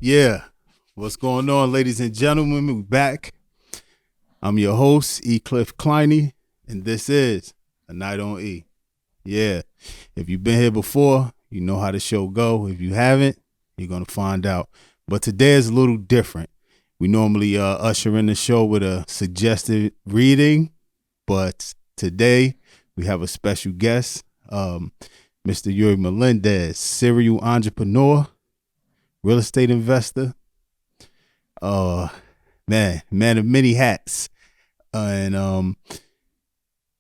Yeah. What's going on, ladies and gentlemen? We're back. I'm your host, Ecliffe Cliney, and this is A Night on E. Yeah. If you've been here before, you know how the show go. If you haven't, you're going to find out. But today is a little different. We normally usher in the show with a suggested reading, but today we have a special guest, Mr. Ury Melendez, serial entrepreneur, real estate investor, man of many hats, and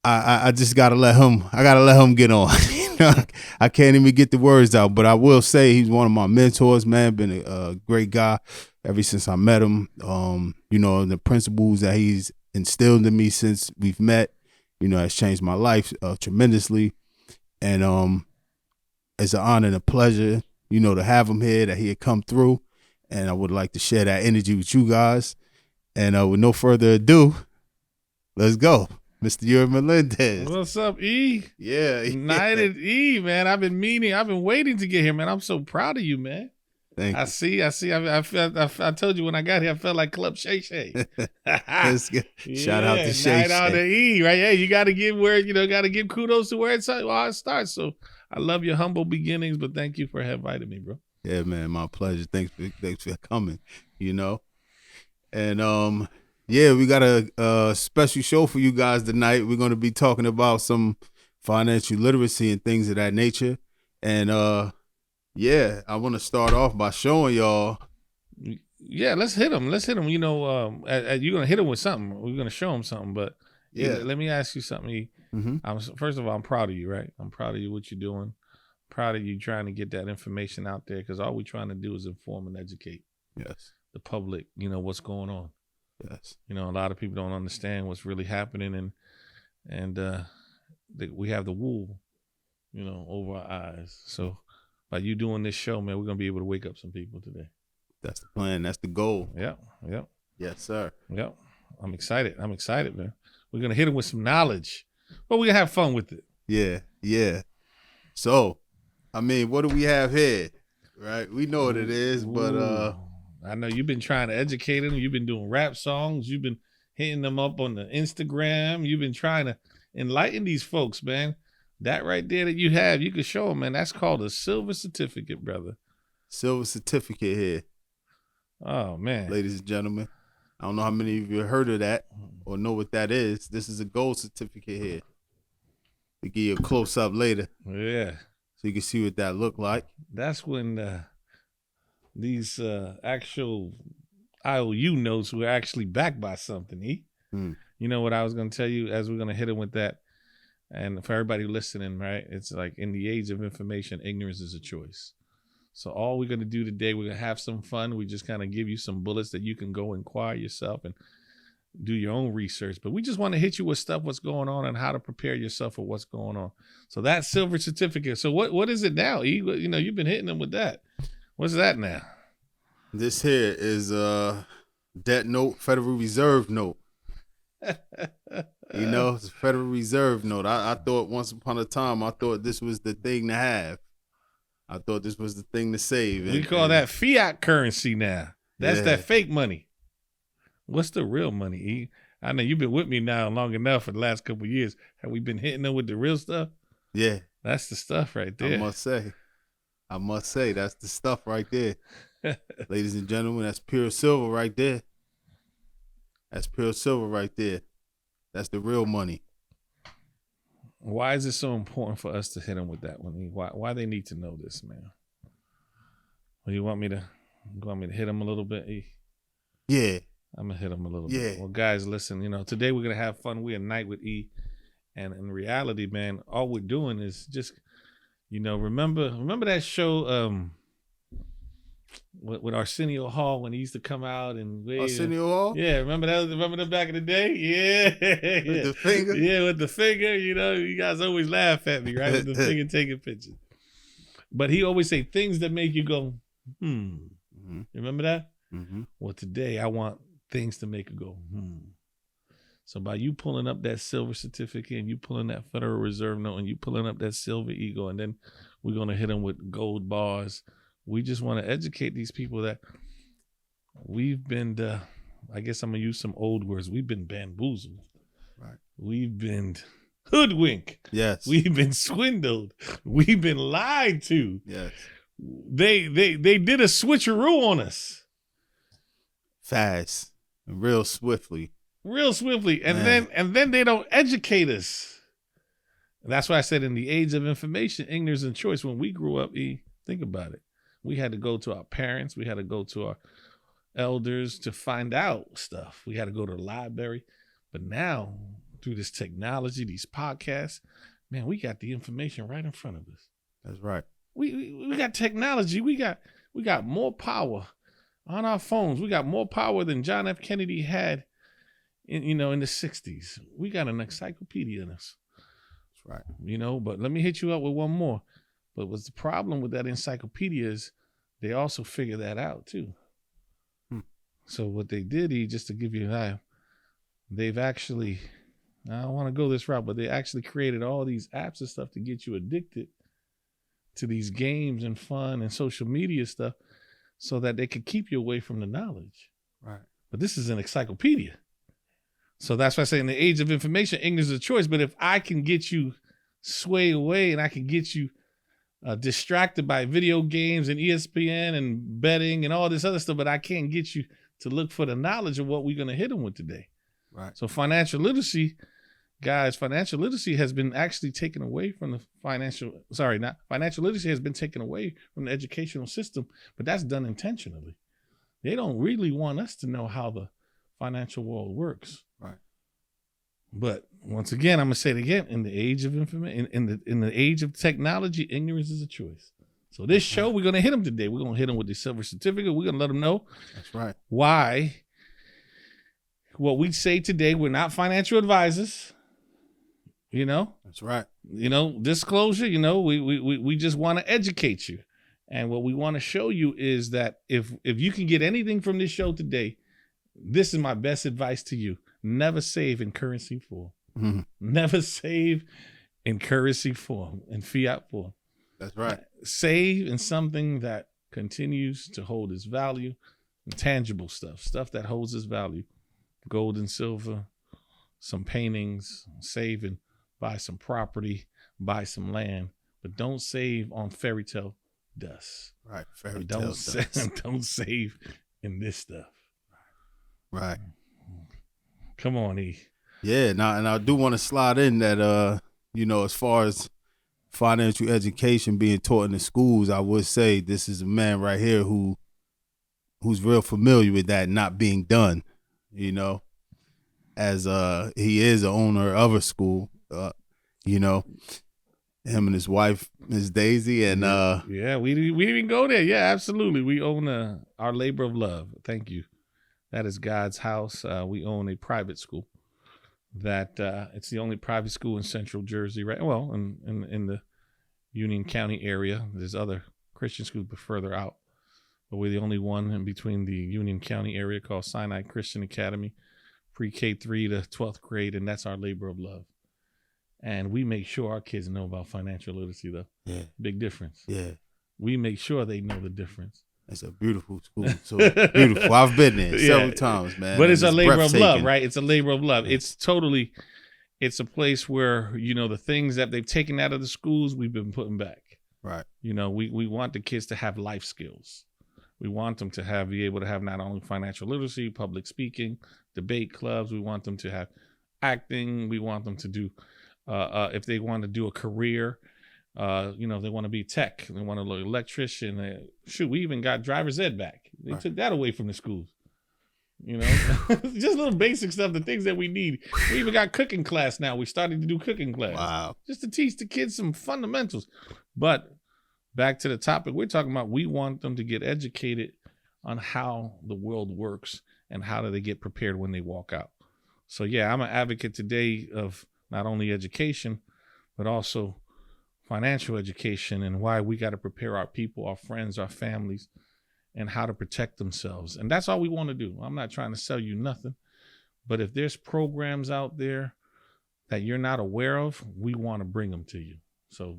I just gotta let him get on. I can't even get the words out, but I will say he's one of my mentors, man. Been a great guy ever since I met him. The principles that he's instilled in me since we've met, has changed my life tremendously, and it's an honor and a pleasure, to have him here, that he had come through, and I would like to share that energy with you guys. And with no further ado, let's go. Mr. Ury Melendez. What's up, E? Yeah. Night at E, man. I've been waiting to get here, man. I'm so proud of you, man. Thank you. I told you when I got here, I felt like Club Shay Shay. Shout out to Shay Night on the E, right? Yeah, you got to give kudos to where it starts. So I love your humble beginnings, but thank you for inviting me, bro. Yeah, man, my pleasure. Thanks for coming, And yeah, we got a special show for you guys tonight. We're going to be talking about some financial literacy and things of that nature. And yeah, I want to start off by showing y'all. Yeah, let's hit them. You're going to hit them with something. We're going to show them something. But yeah, let me ask you something. First of all, I'm proud of you, right? I'm proud of you, what you're doing. Proud of you trying to get that information out there, because all we're trying to do is inform and educate the public, what's going on. Yes. A lot of people don't understand what's really happening, and we have the wool, over our eyes. So by you doing this show, man, we're going to be able to wake up some people today. That's the plan. That's the goal. Yep. Yes, sir. Yep. I'm excited, man. We're going to hit them with some knowledge, but we're going to have fun with it. Yeah. So, what do we have here? Right? We know what it is, but I know you've been trying to educate them. You've been doing rap songs. You've been hitting them up on the Instagram. You've been trying to enlighten these folks, man. That right there that you have, you can show them, man. That's called a silver certificate, brother. Silver certificate here. Oh, man. Ladies and gentlemen, I don't know how many of you have heard of that or know what that is. This is a gold certificate here. We'll give you a close-up later. Yeah. So you can see what that looked like. That's when these actual IOU notes were actually backed by something. You know what I was going to tell you as we're going to hit him with that? And for everybody listening, right, it's like in the age of information, ignorance is a choice. So all we're going to do today, we're going to have some fun. We just kind of give you some bullets that you can go inquire yourself and do your own research. But we just want to hit you with stuff, what's going on, and how to prepare yourself for what's going on. So that silver certificate. So what is it now, E? You've been hitting them with that. What's that now? This here is a debt note, Federal Reserve note. It's a Federal Reserve note. I thought once upon a time, this was the thing to have. I thought this was the thing to save. We call that fiat currency now. That's that fake money. What's the real money, E? I know you've been with me now long enough for the last couple of years. Have we been hitting them with the real stuff? Yeah. That's the stuff right there. I must say, that's the stuff right there. Ladies and gentlemen, that's pure silver right there. That's pure silver right there. That's the real money. Why is it so important for us to hit them with that one? Why they need to know this, man? Well, you want me to hit them a little bit, E? Yeah. I'm going to hit them a little bit. Well, guys, listen, today we're going to have fun. We're a night with E. And in reality, man, all we're doing is just, remember that show with Arsenio Hall when he used to come out and wave? Arsenio Hall? Yeah, remember that? Remember them back in the day? Yeah. With the finger? Yeah, with the finger. You guys always laugh at me, right? With the finger taking pictures. But he always say things that make you go, Mm-hmm. You remember that? Mm-hmm. Well, today I want things to make you go, So by you pulling up that silver certificate and you pulling that Federal Reserve note and you pulling up that silver eagle, and then we're going to hit them with gold bars. We just want to educate these people that we've been, I guess I'm going to use some old words. We've been bamboozled. Right. We've been hoodwinked. Yes. We've been swindled. We've been lied to. Yes. They did a switcheroo on us. Fast and real swiftly. Real swiftly. And Man. then they don't educate us. That's why I said in the age of information, ignorance and choice, when we grew up, think about it. We had to go to our parents. We had to go to our elders to find out stuff. We had to go to the library. But now, through this technology, these podcasts, man, we got the information right in front of us. That's right. We got technology. We got more power on our phones. We got more power than John F. Kennedy had in the 60s. We got an encyclopedia in us. That's right. But let me hit you up with one more. But what's the problem with that encyclopedia is they also figure that out too. So what they did, just to give you an eye, they've actually, I don't want to go this route, but they actually created all these apps and stuff to get you addicted to these games and fun and social media stuff so that they could keep you away from the knowledge. Right. But this is an encyclopedia. So that's why I say in the age of information, ignorance is a choice. But if I can get you swayed away and I can get you distracted by video games and ESPN and betting and all this other stuff, but I can't get you to look for the knowledge of what we're going to hit them with today. Right. So financial literacy, guys, financial literacy has been actually taken away from the financial literacy has been taken away from the educational system, but that's done intentionally. They don't really want us to know how the financial world works. Right. But once again, I'm gonna say it again: in the age of information, in the age of technology, ignorance is a choice. So this show, we're gonna hit them today. We're gonna hit them with the silver certificate. We're gonna let them know. That's right. Why? What we say today, we're not financial advisors. That's right. Disclosure. We just want to educate you, and what we want to show you is that if you can get anything from this show today, this is my best advice to you. Never save in currency form. Mm-hmm. Never save in currency form, in fiat form. That's right. Save in something that continues to hold its value, tangible stuff that holds its value. Gold and silver, some paintings, save and buy some property, buy some land, but don't save on fairy tale dust. Right. Fairy tale dust. Don't save in this stuff. Right. Come on, E. Yeah, and I do want to slide in that as far as financial education being taught in the schools, I would say this is a man right here who's real familiar with that not being done, as he is the owner of a school, him and his wife, Miss Daisy, and yeah, we didn't go there. Yeah, absolutely. We own our labor of love. Thank you. That is God's house. We own a private school. That it's the only private school in Central Jersey, right? Well, in the Union County area. There's other Christian schools, but further out. But we're the only one in between the Union County area called Sinai Christian Academy, pre-K3 to 12th grade, and that's our labor of love. And we make sure our kids know about financial literacy, though. Yeah. Big difference. Yeah. We make sure they know the difference. It's a beautiful school. So beautiful. I've been there several times, man. But it's a labor of love, right? It's a labor of love. Yeah. It's a place where, the things that they've taken out of the schools, we've been putting back. Right. We want the kids to have life skills. We want them to be able to have not only financial literacy, public speaking, debate clubs. We want them to have acting. We want them to do, if they want to do a career, if they want to be tech, they want to be an electrician. We even got driver's ed back. They took that away from the schools. Just little basic stuff, the things that we need. We even got cooking class now. We started to do cooking class. Wow. Just to teach the kids some fundamentals. But back to the topic we're talking about, we want them to get educated on how the world works and how do they get prepared when they walk out. So yeah, I'm an advocate today of not only education, but also financial education and why we got to prepare our people, our friends, our families, and how to protect themselves. And that's all we want to do. I'm not trying to sell you nothing, but if there's programs out there that you're not aware of, we want to bring them to you. So,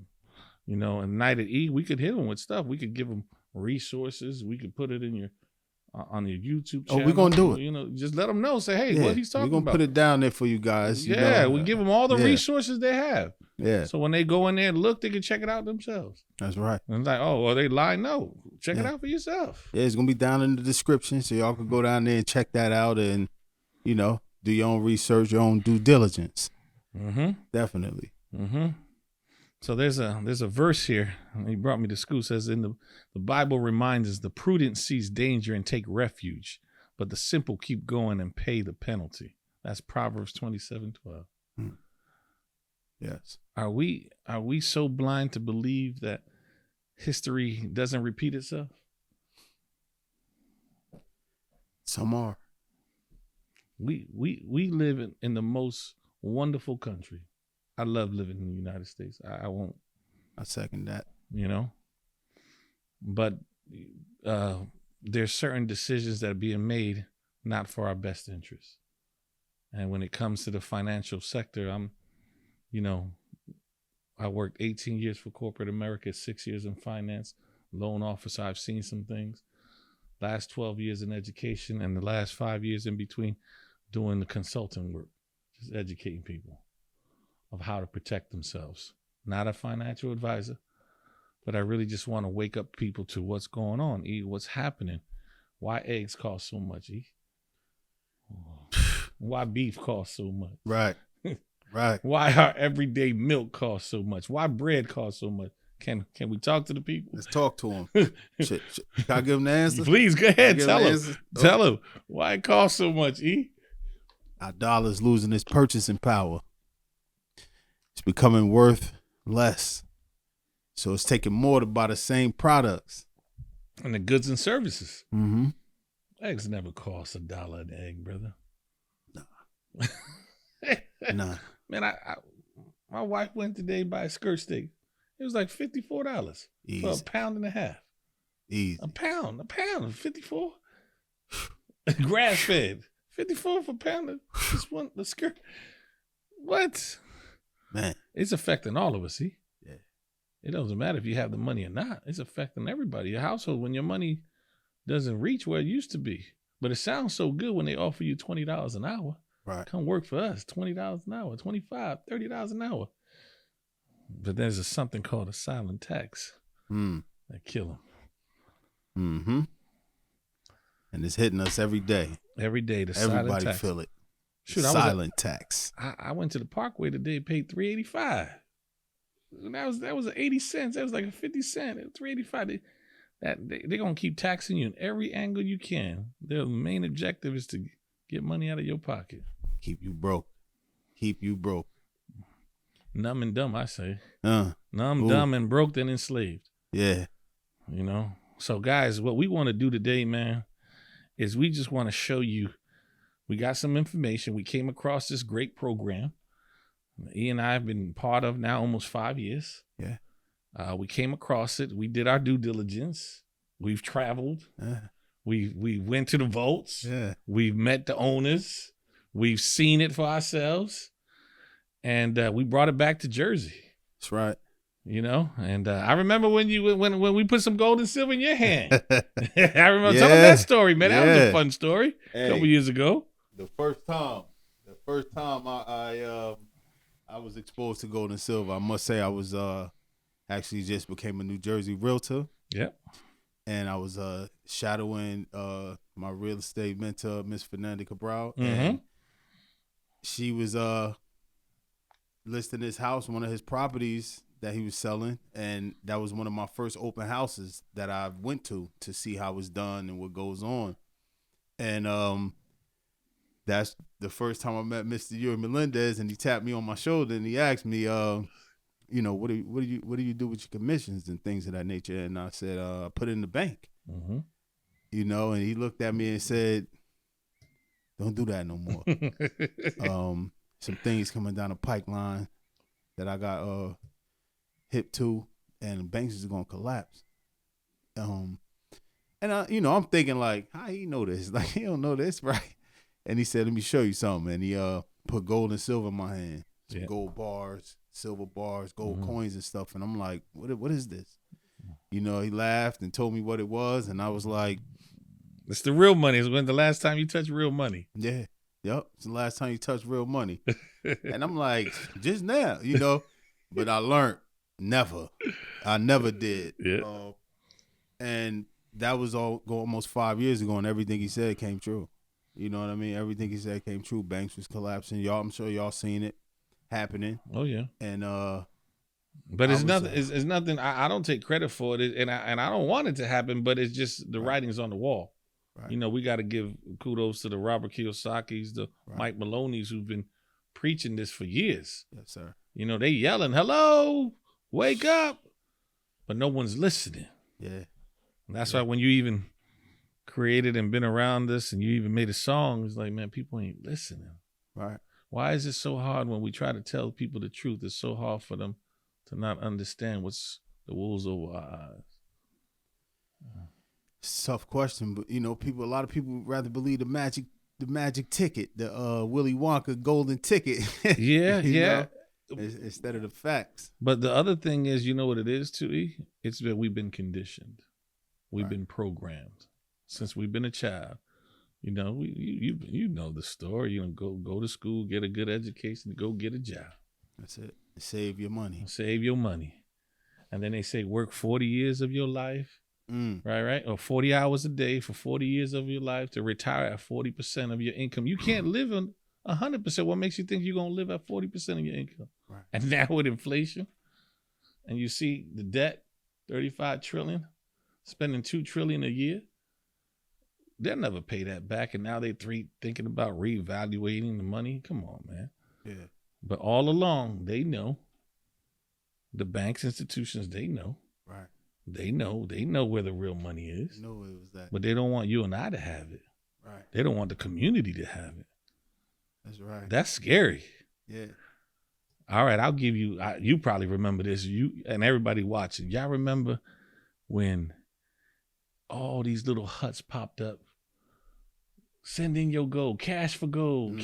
and Night at E, we could hit them with stuff. We could give them resources. We could put it in on your YouTube Oh, channel. we're gonna do it. You know, just let them know. Say, hey, what he's talking we're gonna about. put it down there for you guys. Yeah, we give them all the resources they have. Yeah. So when they go in there and look, they can check it out themselves. That's right. And it's like, oh, well, they lie? No, check it out for yourself. Yeah, it's gonna be down in the description, so y'all can go down there and check that out, and you know, do your own research, your own due diligence. Definitely. So there's a verse here. He brought me to school. Says in the Bible reminds us the prudent sees danger and take refuge, but the simple keep going and pay the penalty. That's Proverbs 27:12. Yes. Are we so blind to believe that history doesn't repeat itself? Some are. We live in the most wonderful country. I love living in the United States. I won't. I second that. You know, but there's certain decisions that are being made not for our best interests. And when it comes to the financial sector, I worked 18 years for corporate America, 6 years in finance, loan officer. I've seen some things. Last 12 years in education, and the last 5 years in between doing the consulting work, just educating people of how to protect themselves. Not a financial advisor, but I really just want to wake up people to what's going on, what's happening, why eggs cost so much, why beef costs so much. Right. Right. Why our everyday milk costs so much? Why bread costs so much? Can we talk to the people? Let's talk to them. Can I give them the answer? Please, go ahead. Tell them. Tell them why it costs so much, Our dollar's losing its purchasing power. It's becoming worth less. So it's taking more to buy the same products. And the goods and services. Mm-hmm. Eggs never cost $1 an egg, brother. Nah. Man, my wife went today buy a skirt steak. It was like $54 for a pound and a half. Easy. A pound, 54. Grass fed. 54 for a pound of just one the skirt. What? Man. It's affecting all of us, see? Yeah. It doesn't matter if you have the money or not. It's affecting everybody. Your household, when your money doesn't reach where it used to be. But it sounds so good when they offer you $20 an hour. Right. Come work for us, $20 an hour, $25, $30 an hour. But there's something called a silent tax that kill them. Mm-hmm. And it's hitting us every day. Every day, the silent tax. Everybody feel it. Shoot, silent tax. I went to the Parkway today, paid $3.85. And that was 80 cents. That was like a 50 cent. $3.85. They're gonna keep taxing you in every angle you can. Their main objective is to get money out of your pocket. Keep you broke. Keep you broke. Numb and dumb, I say. Numb, dumb, and broke, then enslaved. Yeah. You know? So, guys, what we want to do today, man, is we just want to show you. We got some information. We came across this great program. E and I have been part of now almost 5 years. Yeah. We came across it. We did our due diligence. We've traveled. We went to the vaults. Yeah. We've met the owners. We've seen it for ourselves. And we brought it back to Jersey. That's right. You know, and I remember when we put some gold and silver in your hand. I remember. Tell them that story, man. That was a fun story a couple years ago. The first time I was exposed to gold and silver, I must say I was actually just became a New Jersey realtor. Yep. And I was shadowing my real estate mentor, Miss Fernanda Cabral, Mm-hmm. and she was listing his house, one of his properties that he was selling, and that was one of my first open houses that I went to see how it's done and what goes on. And that's the first time I met Mr. Ury Melendez, and he tapped me on my shoulder and he asked me, you know, what do you do with your commissions and things of that nature? And I said, put it in the bank. Mm-hmm. You know, and he looked at me and said, don't do that no more. Some things coming down the pipeline that I got hip to, and banks is gonna collapse. And I'm thinking like, how he know this? Like, he don't know this, right? And he said, let me show you something. And he put gold and silver in my hand. Some gold bars, silver bars, gold coins and stuff. And I'm like, what is this? You know, he laughed and told me what it was. And I was like, It's the real money. It's when the last time you touched real money. Yeah. Yep. It's the last time you touched real money. And I'm like, just now, but I learned never. I never did. Yeah. And that was almost 5 years ago, and everything he said came true. You know what I mean? Everything he said came true. Banks was collapsing. I'm sure y'all seen it happening. Oh yeah. And but it's nothing. It's nothing. I don't take credit for it, and I don't want it to happen. But it's just the writing's on the wall. Right. We got to give kudos to the Robert Kiyosaki's, the Mike Maloney's, who've been preaching this for years. Yes, sir. They yelling, "Hello, wake up," but no one's listening. Yeah. And that's why when you even created and been around this, and you even made a song, it's like, man, people ain't listening. Right. Why is it so hard when we try to tell people the truth? It's so hard for them to not understand what's the wolves over our eyes. It's a tough question, but a lot of people rather believe the magic ticket, the Willy Wonka golden ticket. Yeah. Instead of the facts. But the other thing is, you know what it is too, E? It's that we've been conditioned. We've been programmed since we've been a child. You know the story. Go to school, get a good education, go get a job. That's it. Save your money. Save your money. And then they say work 40 years of your life. Right? Or 40 hours a day for 40 years of your life to retire at 40% of your income. You can't live on 100%. What makes you think you're going to live at 40% of your income? Right. And now with inflation, and you see the debt, $35 trillion, spending $2 trillion a year, they'll never pay that back. And now they're thinking about reevaluating the money. Come on, man. Yeah. But all along, they know. The banks, institutions, they know. Right. They know where the real money is. They know it was that. But they don't want you and I to have it. Right. They don't want the community to have it. That's right. That's scary. Yeah. All right, I'll give you, you probably remember this, you and everybody watching. Y'all remember when all these little huts popped up? Send in your gold, cash for gold,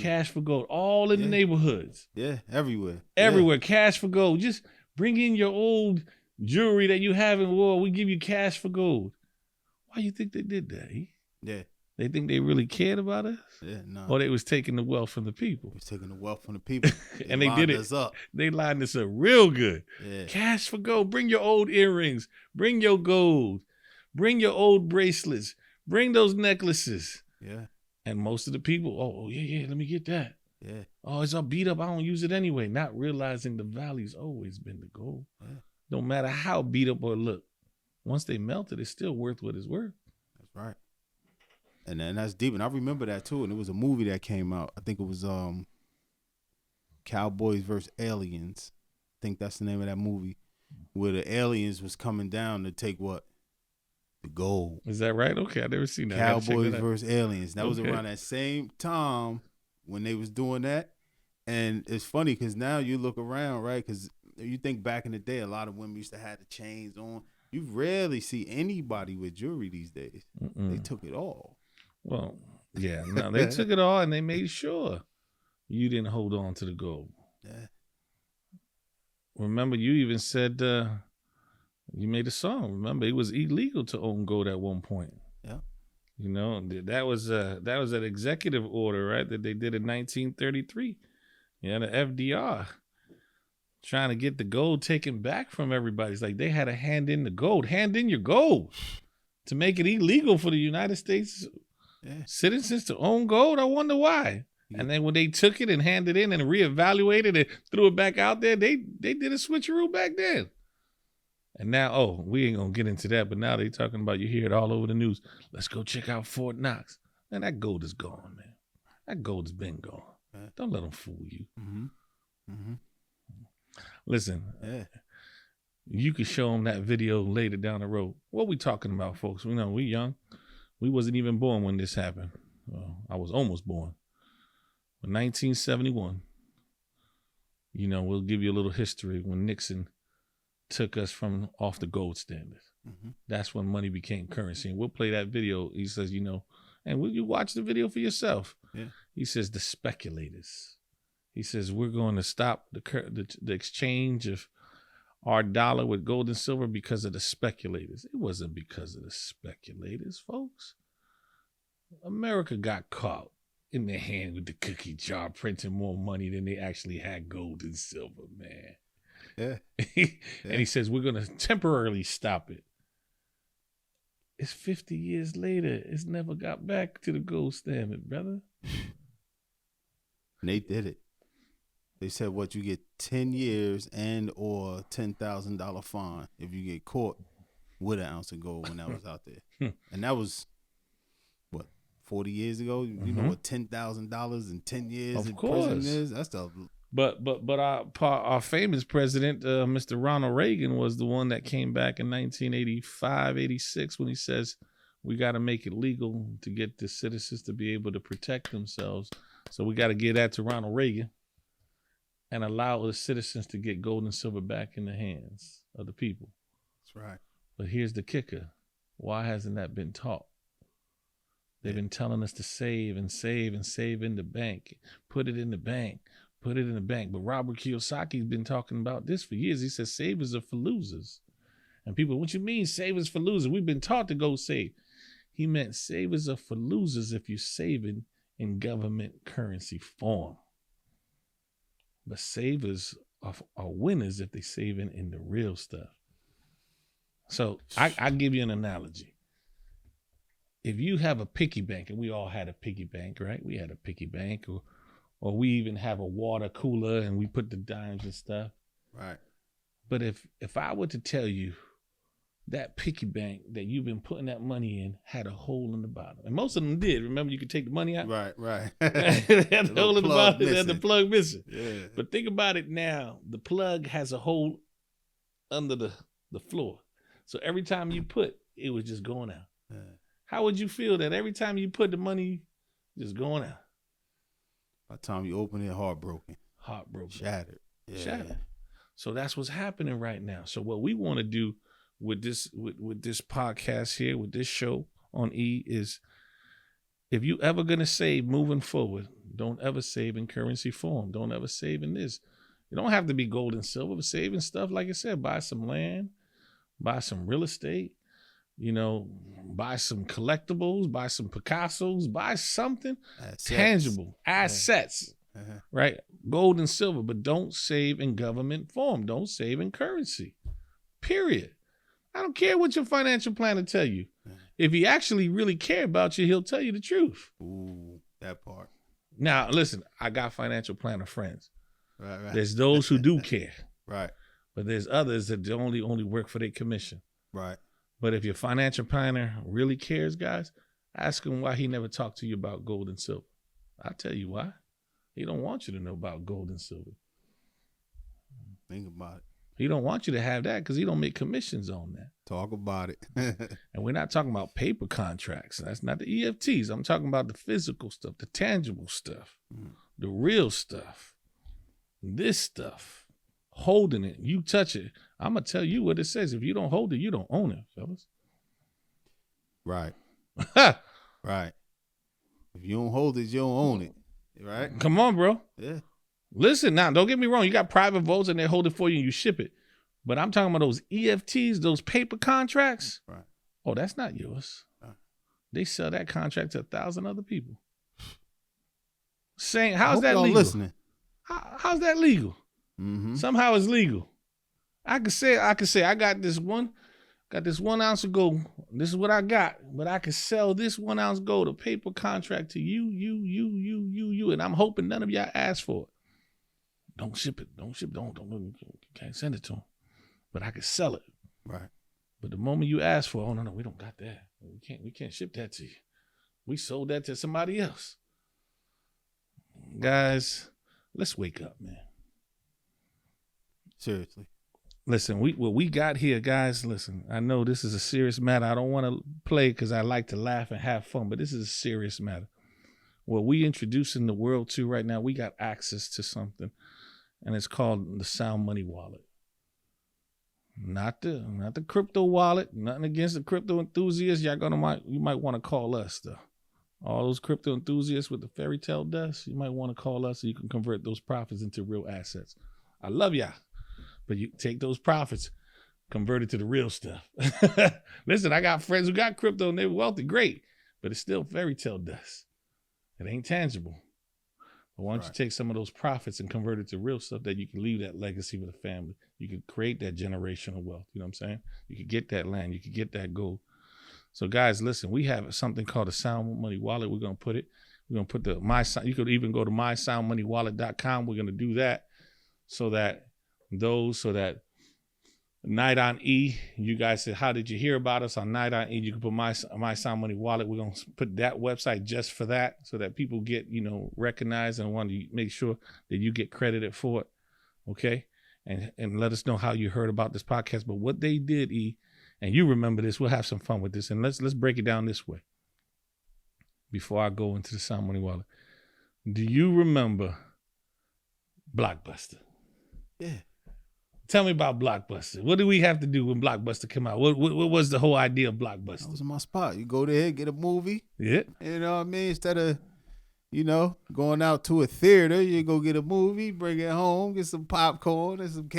all in the neighborhoods. Yeah, everywhere. Everywhere, cash for gold. Just bring in your old jewelry that you have in war. We give you cash for gold. Why you think they did that? Yeah. They think they really cared about us? Yeah, no. Or they was taking the wealth from the people? They was taking the wealth from the people. And they did it. Us up. They lined us up real good. Yeah. Cash for gold. Bring your old earrings. Bring your gold. Bring your old bracelets. Bring those necklaces. Yeah. And most of the people, oh yeah, let me get that. Yeah. Oh, it's all beat up. I don't use it anyway. Not realizing the value's always been the gold. Yeah. No matter how beat up or look. Once they melt it, it's still worth what it's worth. That's right. And then that's deep. And I remember that too. And it was a movie that came out. I think it was Cowboys vs. Aliens. I think that's the name of that movie. Where the aliens was coming down to take what? The gold. Is that right? Okay, I never seen that. Cowboys vs. Aliens. That was around that same time when they was doing that. And it's funny because now you look around, right? Because you think back in the day, a lot of women used to have the chains on. You rarely see anybody with jewelry these days. They took it all. Well, yeah, no, they took it all and they made sure you didn't hold on to the gold. Yeah. Remember, you even said you made a song. Remember, it was illegal to own gold at one point. Yeah. That was an executive order, right? That they did in 1933. Yeah, the FDR trying to get the gold taken back from everybody. It's like they had to hand in the gold. Hand in your gold to make it illegal for the United States citizens to own gold. I wonder why. Yeah. And then when they took it and handed in and reevaluated and threw it back out there, they did a switcheroo back then. And now, we ain't going to get into that, but now they talking about, you hear it all over the news. Let's go check out Fort Knox. Man, that gold is gone, man. That gold has been gone. Don't let them fool you. Mm-hmm. Mm-hmm. Listen, you could show them that video later down the road. What we talking about, folks? We know we young. We wasn't even born when this happened. Well, I was almost born. In 1971, we'll give you a little history when Nixon took us from off the gold standard. Mm-hmm. That's when money became currency. And we'll play that video. He says, and will you watch the video for yourself? Yeah. He says, the speculators. He says, we're going to stop the exchange of our dollar with gold and silver because of the speculators. It wasn't because of the speculators, folks. America got caught in the hand with the cookie jar, printing more money than they actually had gold and silver, man. Yeah. And he says, we're going to temporarily stop it. It's 50 years later. It's never got back to the gold standard, brother. And they did it. They said, what, you get 10 years and or $10,000 fine if you get caught with an ounce of gold when that was out there. And that was, what, 40 years ago? You know what $10,000 in 10 years in prison is? That's the... But our famous president, Mr. Ronald Reagan, was the one that came back in 1985, 86 when he says we got to make it legal to get the citizens to be able to protect themselves. So we got to give that to Ronald Reagan and allow the citizens to get gold and silver back in the hands of the people. That's right. But here's the kicker. Why hasn't that been taught? They've been telling us to save and save and save in the bank. Put it in the bank. Put it in the bank. But Robert Kiyosaki's been talking about this for years. He says savers are for losers. And people, what you mean savers for losers? We've been taught to go save. He meant savers are for losers if you're saving in government currency form. But savers are winners if they're saving in the real stuff. So I give you an analogy. If you have a piggy bank, and we all had a piggy bank, right? We had a piggy bank, or we even have a water cooler and we put the dimes and stuff. Right. But if I were to tell you that piggy bank that you've been putting that money in had a hole in the bottom, and most of them did. Remember, you could take the money out? Right. It had the hole in the bottom, it had the plug missing. Yeah. But think about it now. The plug has a hole under the floor. So every time you put, it was just going out. Yeah. How would you feel that every time you put the money, just going out? By the time you open it, heartbroken. Shattered. Yeah. Shattered. So that's what's happening right now. So what we want to do with this podcast here, with this show on E, is if you ever gonna save moving forward, don't ever save in currency form. Don't ever save in this. You don't have to be gold and silver, but saving stuff, like I said, buy some land, buy some real estate, buy some collectibles, buy some Picassos, buy something tangible, assets, right? Gold and silver, but don't save in government form. Don't save in currency, period. I don't care what your financial planner tell you. If he actually really care about you, he'll tell you the truth. Ooh, that part. Now, listen, I got financial planner friends. Right. There's those who do care. Right. But there's others that only work for their commission. Right. But if your financial planner really cares, guys, ask him why he never talked to you about gold and silver. I'll tell you why. He don't want you to know about gold and silver. Think about it. He don't want you to have that because he don't make commissions on that. Talk about it. And we're not talking about paper contracts. That's not the EFTs. I'm talking about the physical stuff, the tangible stuff, the real stuff, this stuff. Holding it, you touch it. I'm going to tell you what it says. If you don't hold it, you don't own it, fellas. Right. Right. If you don't hold it, you don't own it. Right? Come on, bro. Yeah. Listen, now, don't get me wrong. You got private votes and they hold it for you and you ship it. But I'm talking about those EFTs, those paper contracts. Right. Oh, that's not yours. They sell that contract to 1,000 other people. Saying, how's that legal? Listening. How's that legal? Mm-hmm. Somehow it's legal. I could say I got this 1 ounce of gold. This is what I got, but I could sell this 1 ounce gold, a paper contract to you, and I'm hoping none of y'all ask for it. Don't ship it. Don't can't send it to them. But I could sell it. Right. But the moment you ask for, oh no, we don't got that. We can't ship that to you. We sold that to somebody else. Guys, let's wake up, man. Seriously. Listen, what we got here, guys, listen, I know this is a serious matter. I don't want to play because I like to laugh and have fun, but this is a serious matter. What we introducing the world to right now, we got access to something, and it's called the Sound Money Wallet. Not the crypto wallet. Nothing against the crypto enthusiasts. You might want to call us, though. All those crypto enthusiasts with the fairy tale dust, you might want to call us so you can convert those profits into real assets. I love y'all. But you take those profits, convert it to the real stuff. Listen, I got friends who got crypto and they're wealthy. Great. but it's still fairy tale dust. It ain't tangible. But why don't you take some of those profits and convert it to real stuff that you can leave that legacy with the family? You can create that generational wealth. You know what I'm saying? You could get that land. You could get that gold. So guys, listen, we have something called a Sound Money Wallet. We're going to put you could even go to mysoundmoneywallet.com. We're going to do that so that Night on E, you guys said, how did you hear about us on Night on E? You can put my Sound Money Wallet. We're going to put that website just for that so that people get, recognized and want to make sure that you get credited for it. Okay. And let us know how you heard about this podcast. But what they did, E, and you remember this, we'll have some fun with this. And let's break it down this way before I go into the Sound Money Wallet. Do you remember Blockbuster? Yeah. Tell me about Blockbuster. What do we have to do when Blockbuster came out? What was the whole idea of Blockbuster? That was my spot. You go there, get a movie. Yeah. You know what I mean? Instead of, going out to a theater, you go get a movie, bring it home, get some popcorn and some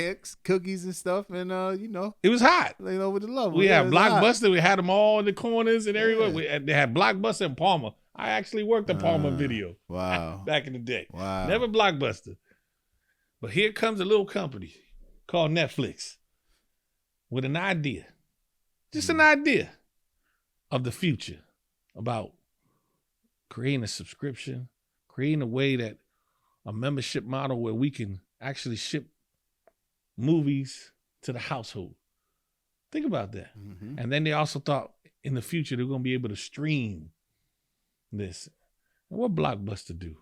cookies and stuff, and, It was hot. Laying over the love. We had Blockbuster. We had them all in the corners and everywhere. They had Blockbuster and Palmer. I actually worked at Palmer Video. Wow. Back in the day. Wow. Never Blockbuster. But here comes a little company called Netflix with an idea, just an idea of the future about creating a subscription, creating a membership model where we can actually ship movies to the household. Think about that. Mm-hmm. And then they also thought in the future they're going to be able to stream this. And what Blockbuster do?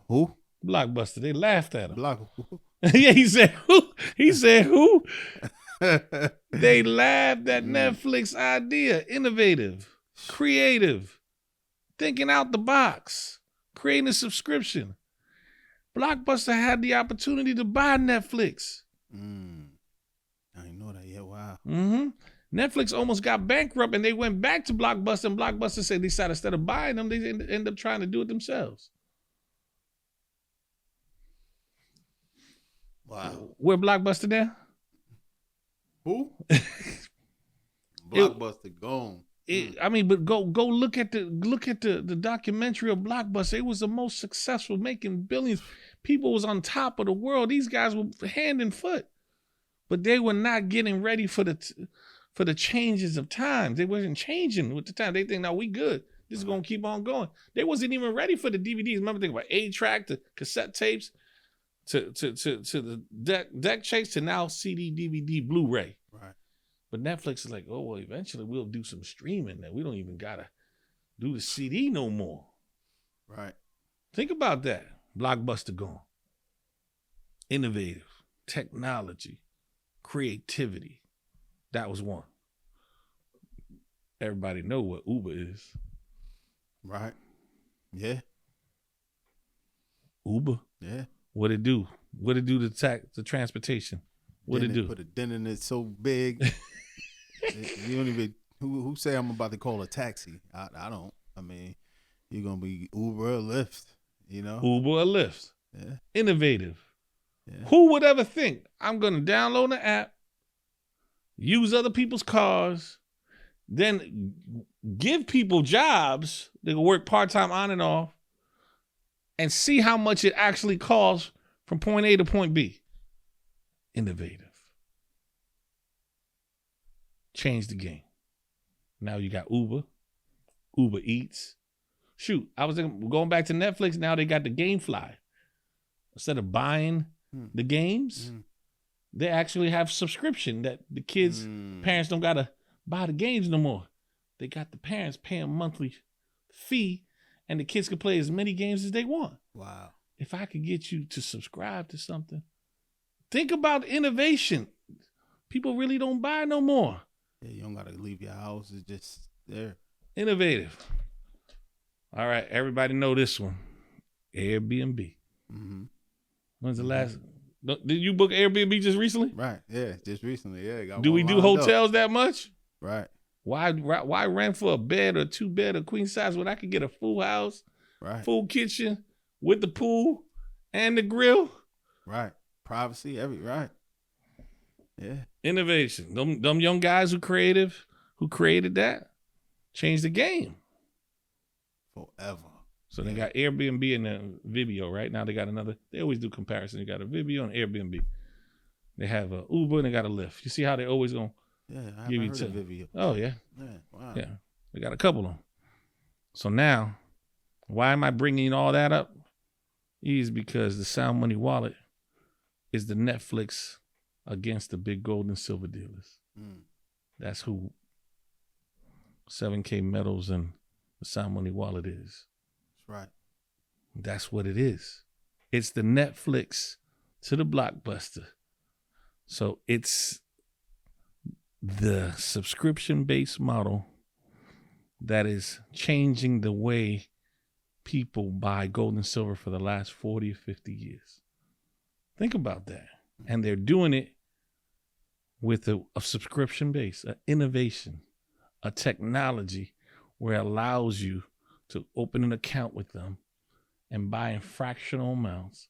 Who? Blockbuster. They laughed at him. Yeah, he said who? He said who? They laughed at Netflix idea. Innovative, creative, thinking out the box, creating a subscription. Blockbuster had the opportunity to buy Netflix. I didn't know that yet. Wow. Mm-hmm. Netflix almost got bankrupt and they went back to Blockbuster, and Blockbuster said they decided instead of buying them, they end up trying to do it themselves. Wow. Where Blockbuster now? Who? Blockbuster gone. But go look at the documentary of Blockbuster. It was the most successful, making billions. People was on top of the world. These guys were hand and foot, but they were not getting ready for the changes of times. They wasn't changing with the time. They think, now we good. This is gonna keep on going. They wasn't even ready for the DVDs. Remember, thinking about 8-track to cassette tapes to the deck chase to now CD, DVD, Blu-ray. Right. But Netflix is like, oh, well, eventually we'll do some streaming that we don't even gotta do the CD no more. Right. Think about that. Blockbuster gone. Innovative, technology, creativity. That was one. Everybody know what Uber is. Right. Yeah. Uber. Yeah. What it do? What it do to the transportation? What it do? Put a dent in it so big. You don't even. Who say I'm about to call a taxi? I don't. I mean, you're gonna be Uber or Lyft. Uber or Lyft. Yeah. Innovative. Yeah. Who would ever think I'm gonna download an app, use other people's cars, then give people jobs they can work part-time on and off, and see how much it actually costs from point A to point B. Innovative. Change the game. Now you got Uber Eats. Shoot, I was going back to Netflix. Now they got the GameFly. Instead of buying the games, they actually have subscription that the kids, parents don't got to buy the games no more. They got the parents paying monthly fee, and the kids can play as many games as they want. Wow. If I could get you to subscribe to something, think about innovation. People really don't buy no more. Yeah, you don't got to leave your house. It's just there. Innovative. All right, everybody know this one. Airbnb. Mm-hmm. When's the last? Did you book Airbnb just recently? Right. Yeah, just recently. Yeah. Do we do hotels that much? Right. Why rent for a bed or 2-bed or queen size when I could get a full house, right, full kitchen with the pool and the grill? Right. Privacy, right. Yeah. Innovation. Them young guys who created that, Changed the game. Forever. So they got Airbnb and Vimeo, right? Now they got another. They always do comparison. They got a Vimeo and Airbnb. They have a Uber and they got a Lyft. You see how they always gonna give you to Vimeo. Oh yeah. Wow. Yeah. They got a couple of them. So now, why am I bringing all that up? Is because the Sound Money wallet is the Netflix against the big gold and silver dealers. That's who 7K Metals and the Sound Money wallet is. That's right. That's what it is. It's the Netflix to the Blockbuster. So it's the subscription-based model that is changing the way people buy gold and silver for the last 40 or 50 years. Think about that. And they're doing it with a subscription base, an innovation, a technology where it allows you to open an account with them and buy in fractional amounts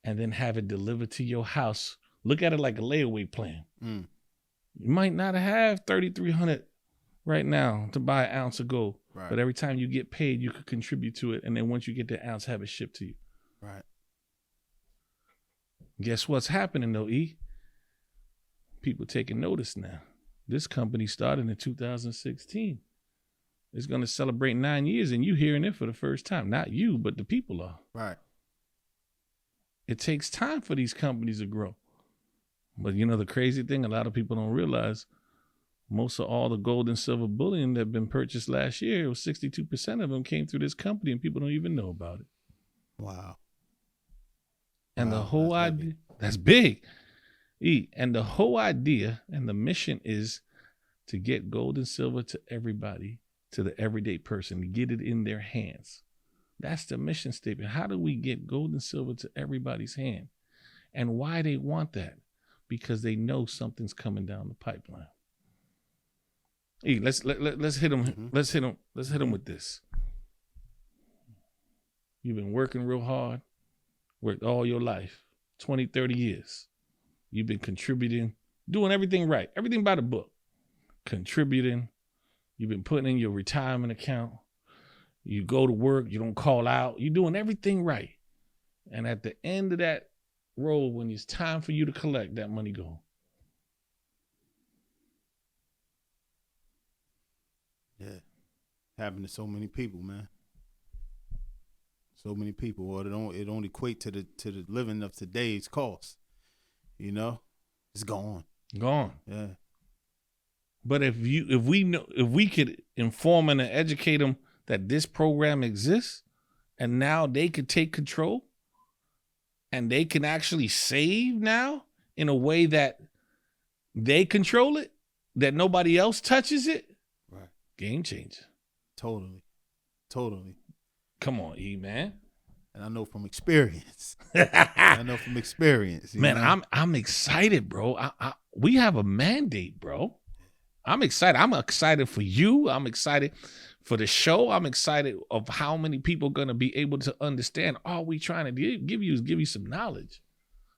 and then have it delivered to your house. Look at it like a layaway plan. You might not have $3,300 right now to buy an ounce of gold. Right. But every time you get paid, you could contribute to it. And then once you get the ounce, have it shipped to you. Right. Guess what's happening though, E? People taking notice now. This company started in 2016. It's going to celebrate 9 years and you hearing it for the first time. Not you, but the people are. Right. It takes time for these companies to grow. But you know, the crazy thing, a lot of people don't realize most of all the gold and silver bullion that have been purchased last year, 62% of them came through this company and people don't even know about it. Wow. And the whole idea, that's big. And the whole idea and the mission is to get gold and silver to everybody, to the everyday person, to get it in their hands. That's the mission statement. How do we get gold and silver to everybody's hand? And why they want that? Because they know something's coming down the pipeline. Let's hit him. Mm-hmm. Let's hit him with this. You've been working real hard, worked all your life, 20, 30 years. You've been contributing, doing everything right, everything by the book. Contributing. You've been putting in your retirement account. You go to work, you don't call out. You're doing everything right. And at the end of that road, when it's time for you to collect, that money gone. Yeah, happened to so many people, man. So many people. Well, it don't equate to the living of today's cost. You know, it's gone. Gone. Yeah. But if we could inform and educate them that this program exists, and now they could take control, and they can actually save now in a way that they control it, that nobody else touches it. Right. Game changer. Totally. Come on, E, man. And I know from experience. You Man, know? I'm excited, bro. We have a mandate, bro. I'm excited. I'm excited for you. I'm excited for the show. I'm excited of how many people are going to be able to understand. All we trying to give you some knowledge.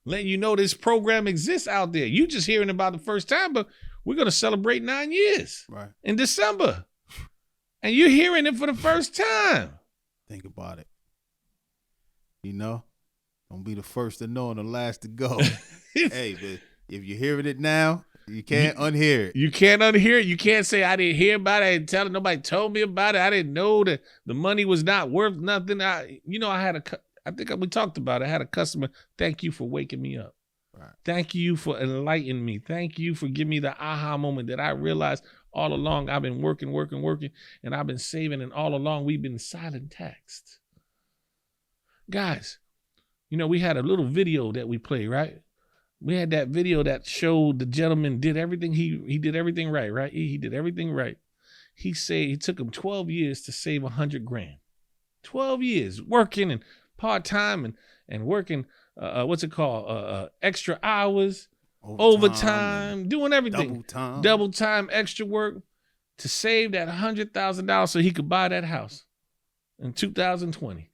Letting you know this program exists out there. You just hearing about it the first time, but we're going to celebrate 9 years in December. And you're hearing it for the first time. Think about it. You know, don't be the first to know and the last to go. Hey, but if you're hearing it now, you can't unhear it. You can't unhear it. You can't say, I didn't hear about it. I didn't tell it. Nobody told me about it. I didn't know that the money was not worth nothing. I think we talked about it. I had a customer. Thank you for waking me up. Right. Thank you for enlightening me. Thank you for giving me the aha moment that I realized all along I've been working, and I've been saving, and all along we've been silent text. Guys, you know, we had a little video that we played, right? We had that video that showed the gentleman did everything. He did everything right, right? He did everything right. He said it took him 12 years to save $100,000. 12 years working and part-time and working, extra hours, overtime, doing everything. Double time, extra work to save that $100,000 so he could buy that house in 2020.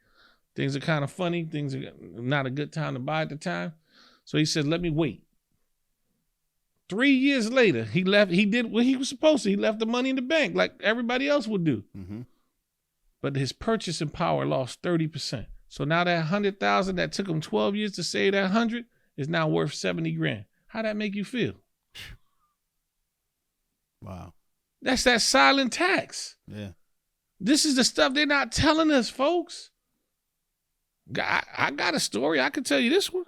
Things are kind of funny. Things are not a good time to buy at the time. So he said, let me wait 3 years later, he left. He did what he was supposed to. He left the money in the bank like everybody else would do. Mm-hmm. But his purchasing power lost 30%. So now that 100,000 that took him 12 years to save that 100 is now worth 70 grand. How that make you feel? Wow. That's that silent tax. Yeah. This is the stuff they're not telling us, folks. I got a story. I can tell you this one.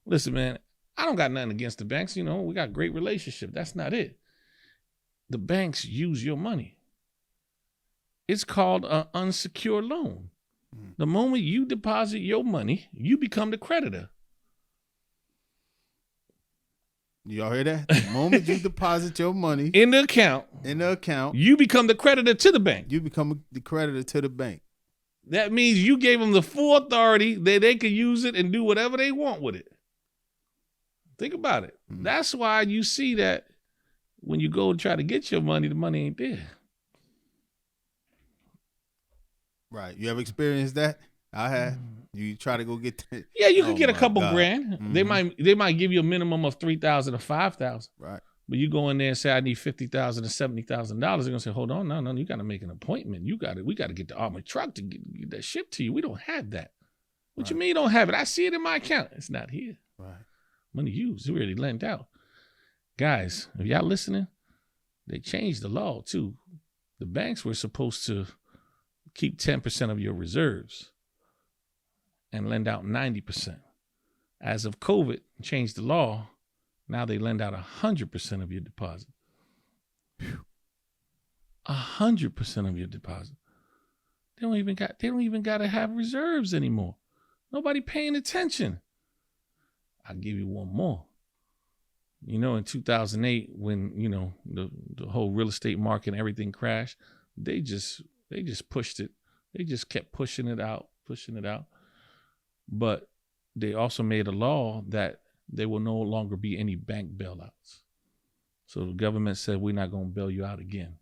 Listen, man, I don't got nothing against the banks. You know, we got a great relationship. That's not it. The banks use your money. It's called an unsecured loan. The moment you deposit your money, you become the creditor. Y'all hear that? The moment you deposit your money in the account, you become the creditor to the bank. You become the creditor to the bank. That means you gave them the full authority that they can use it and do whatever they want with it. Think about it. That's why you see that when you go and try to get your money, the money ain't there. Right. You ever experienced that? I have. You try to go get that. Yeah, you can get a couple grand. Mm-hmm. They might give you a minimum of $3,000 or $5,000. Right. But you go in there and say, I need $50,000 or $70,000. They're gonna say, hold on, no, you gotta make an appointment. We gotta get the armored truck to get that shipped to you. We don't have that. What you mean you don't have it? I see it in my account. It's not here. Right. Money used, already lent out. Guys, if y'all listening, they changed the law too. The banks were supposed to keep 10% of your reserves and lend out 90%. As of COVID, changed the law. Now they lend out 100% of your deposit. 100% of your deposit. They don't even got to have reserves anymore. Nobody paying attention. I'll give you one more. You know, in 2008, when, you know, the whole real estate market and everything crashed, they just pushed it. They just kept pushing it out. But they also made a law that there will no longer be any bank bailouts. So the government said, we're not going to bail you out again.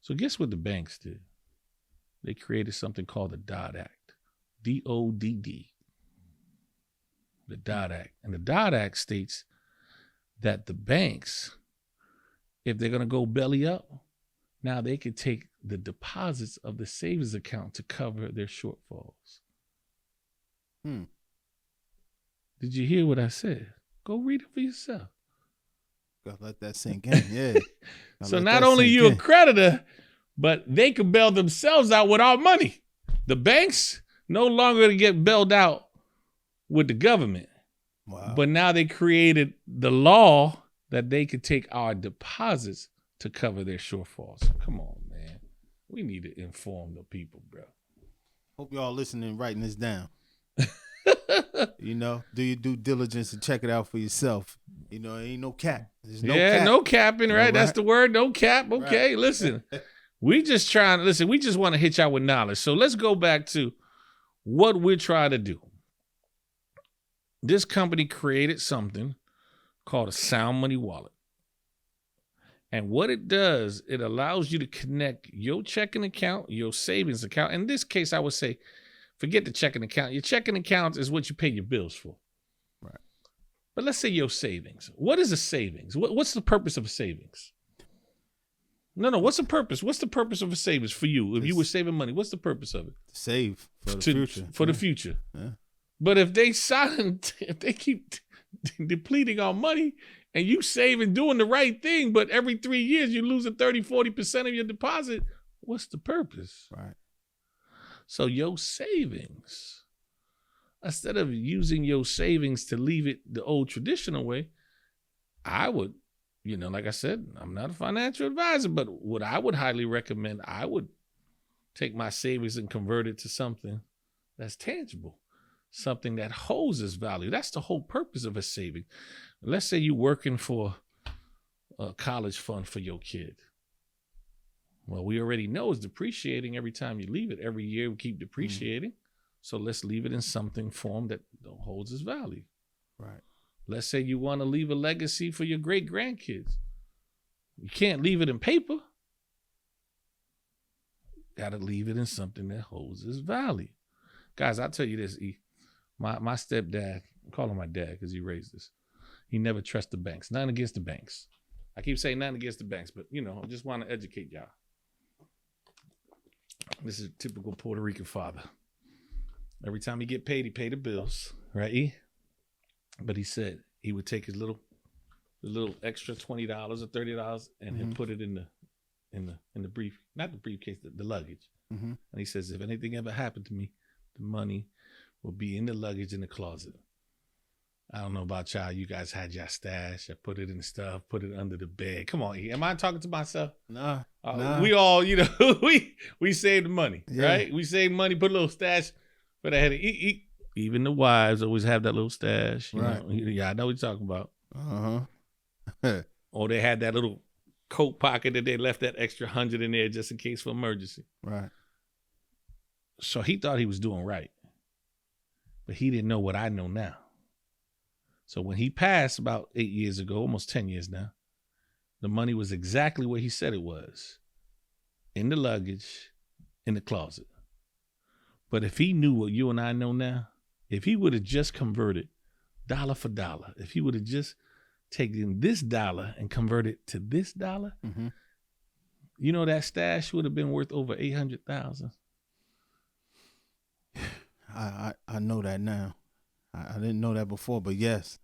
So guess what the banks did? They created something called the Dodd Act. D-O-D-D. The Dodd Act. And the Dodd Act states that the banks, if they're going to go belly up, now they can take the deposits of the savings account to cover their shortfalls. Did you hear what I said? Go read it for yourself. Gotta let that sink in, yeah. So not only you a creditor, but they can bail themselves out with our money. The banks no longer get bailed out with the government. Wow. But now they created the law that they could take our deposits to cover their shortfalls. Come on, man. We need to inform the people, bro. Hope y'all listening and writing this down. You know, do your due diligence and check it out for yourself. You know, ain't no cap. There's no cap. No capping, right? Right? That's the word, no cap. Okay, right. Listen. We just want to hit y'all with knowledge. So let's go back to what we're trying to do. This company created something called a Sound Money wallet. And what it does, it allows you to connect your checking account, your savings account. In this case, I would say, forget the checking account. Your checking account is what you pay your bills for. Right. But let's say your savings. What is a savings? What's the purpose of a savings? No. What's the purpose? What's the purpose of a savings for you? If you were saving money, what's the purpose of it? Save for the future. For the future. Yeah. But if they keep depleting our money and you save and doing the right thing, but every 3 years you lose 30-40% of your deposit, what's the purpose? Right. So your savings, instead of using your savings to leave it the old traditional way, I would, like I said, I'm not a financial advisor, but what I would highly recommend, I would take my savings and convert it to something that's tangible, something that holds its value. That's the whole purpose of a saving. Let's say you're working for a college fund for your kid. Well, we already know it's depreciating every time you leave it. Every year we keep depreciating. So let's leave it in something form that holds its value. Right. Let's say you want to leave a legacy for your great grandkids. You can't leave it in paper. Got to leave it in something that holds its value. Guys, I'll tell you this, E. My stepdad, I call him my dad because he raised us. he never trusts the banks. Nothing against the banks. I keep saying nothing against the banks, but I just want to educate y'all. This is a typical Puerto Rican father. Every time he get paid, he pay the bills, right? E? But he said he would take his little extra $20 or $30 and he'll put it in the brief, not the briefcase, the luggage. And he says, if anything ever happened to me, the money will be in the luggage in the closet. I don't know about y'all. You guys had your stash. I put it in the stuff, put it under the bed. Come on, E. Am I talking to myself? Nah. We all, we saved money, right? We saved money, put a little stash. But I had to eat. Even the wives always have that little stash. Right. Yeah, I know what you're talking about. Or they had that little coat pocket that they left that extra 100 in there just in case for emergency. Right. So he thought he was doing right. But he didn't know what I know now. So when he passed about 8 years ago, almost 10 years now, the money was exactly where he said it was. In the luggage, in the closet. But if he knew what you and I know now, if he would have just converted dollar for dollar, if he would have just taken this dollar and converted to this dollar, that stash would have been worth over $800,000. I know that now. I didn't know that before, but yes.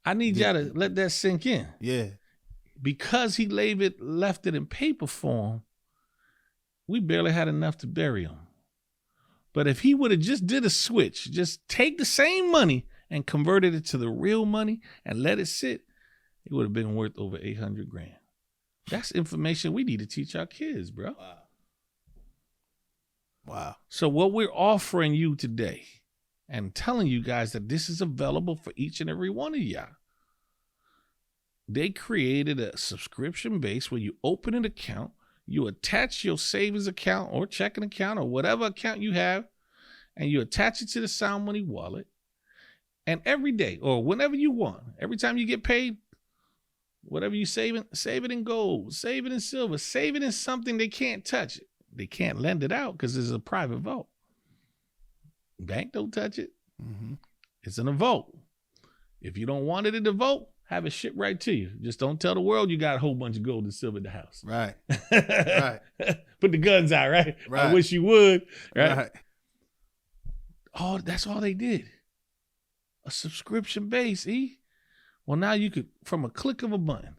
I need y'all to let that sink in. Yeah. Because he left it in paper form, we barely had enough to bury him. But if he would have just did a switch, just take the same money and converted it to the real money and let it sit, it would have been worth over $800,000. That's information we need to teach our kids, bro. Wow. So what we're offering you today and telling you guys that this is available for each and every one of y'all. They created a subscription base where you open an account, you attach your savings account or checking account or whatever account you have, and you attach it to the Sound Money wallet. And every day or whenever you want, every time you get paid, whatever you save it in gold, save it in silver, save it in something they can't touch it. They can't lend it out because it's a private vault. Bank don't touch it. It's in a vault. If you don't want it in the vault, have it shipped right to you. Just don't tell the world you got a whole bunch of gold and silver in the house. Right. Right. Put the guns out, right? Right. I wish you would. Right. Oh, that's all they did. A subscription base, E. Well, now you could, from a click of a button,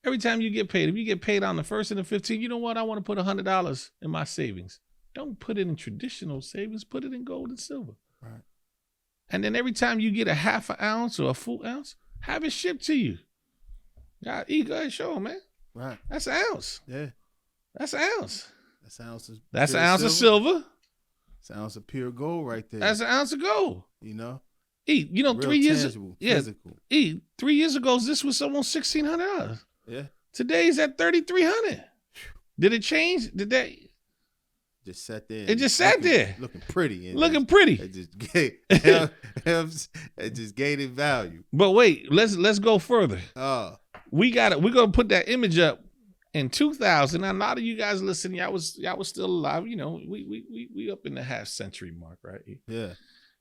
every time you get paid, if you get paid on the 1st and the 15th, you know what? I want to put $100 in my savings. Don't put it in traditional savings. Put it in gold and silver. Right. And then every time you get a half an ounce or a full ounce, have it shipped to you. God, E, go ahead, show them, man. Right. That's an ounce. Yeah. That's an ounce. That's an ounce of silver. It's an ounce of pure gold right there. That's an ounce of gold. E, real 3 years tangible, physical. E, 3 years ago, this was almost $1,600. Yeah. Today's at $3,300. Did it change? Did that? Just sat there. It just sat there. Looking pretty. Looking pretty. It just gained in value. But wait, let's go further. We're gonna put that image up in 2000. Now, a lot of you guys listening, y'all was still alive. We up in the half century mark, right? Yeah.